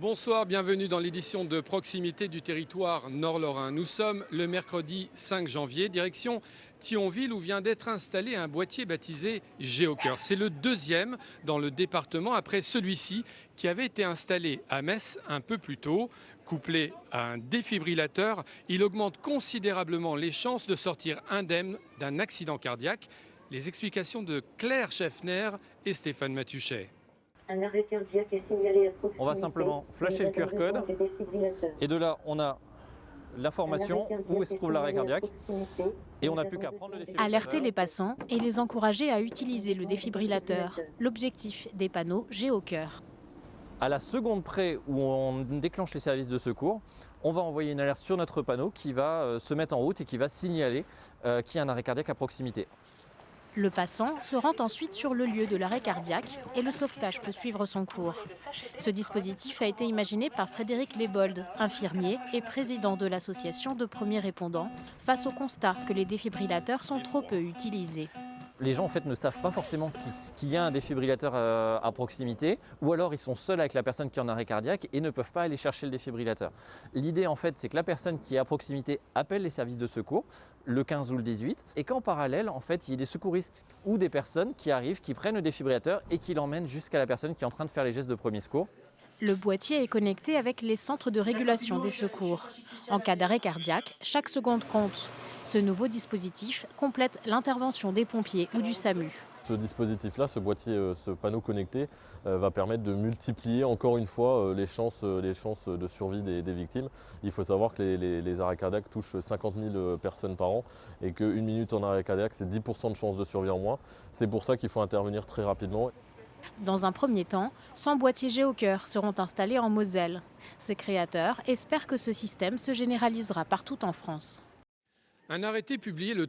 Bonsoir, bienvenue dans l'édition de proximité du territoire Nord-Lorrain. Nous sommes le mercredi 5 janvier, direction Thionville où vient d'être installé un boîtier baptisé Géocœur. C'est le deuxième dans le département après celui-ci qui avait été installé à Metz un peu plus tôt. Couplé à un défibrillateur, il augmente considérablement les chances de sortir indemne d'un accident cardiaque. Les explications de Claire Scheffner et Stéphane Matuchet. Un arrêt cardiaque est signalé à proximité. On va simplement flasher le QR code et de là on a l'information où se trouve l'arrêt cardiaque et on n'a plus qu'à prendre le défibrillateur. Alerter les passants et les encourager à utiliser le défibrillateur. L'objectif des panneaux Géocœur. À la seconde près où on déclenche les services de secours, on va envoyer une alerte sur notre panneau qui va se mettre en route et qui va signaler qu'il y a un arrêt cardiaque à proximité. Le passant se rend ensuite sur le lieu de l'arrêt cardiaque et le sauvetage peut suivre son cours. Ce dispositif a été imaginé par Frédéric Lebold, infirmier et président de l'association de premiers répondants, face au constat que les défibrillateurs sont trop peu utilisés. Les gens en fait ne savent pas forcément qu'il y a un défibrillateur à proximité ou alors ils sont seuls avec la personne qui est en arrêt cardiaque et ne peuvent pas aller chercher le défibrillateur. L'idée en fait c'est que la personne qui est à proximité appelle les services de secours, le 15 ou le 18, et qu'en parallèle en fait il y ait des secouristes ou des personnes qui arrivent, qui prennent le défibrillateur et qui l'emmènent jusqu'à la personne qui est en train de faire les gestes de premier secours. Le boîtier est connecté avec les centres de régulation des secours. En cas d'arrêt cardiaque, chaque seconde compte. Ce nouveau dispositif complète l'intervention des pompiers ou du SAMU. Ce dispositif-là, ce boîtier, ce panneau connecté va permettre de multiplier encore une fois les chances de survie des victimes. Il faut savoir que les arrêts cardiaques touchent 50 000 personnes par an et qu'une minute en arrêt cardiaque, c'est 10% de chances de survie en moins. C'est pour ça qu'il faut intervenir très rapidement. Dans un premier temps, 100 boîtiers Géocœur seront installés en Moselle. Ses créateurs espèrent que ce système se généralisera partout en France. Un arrêté publié le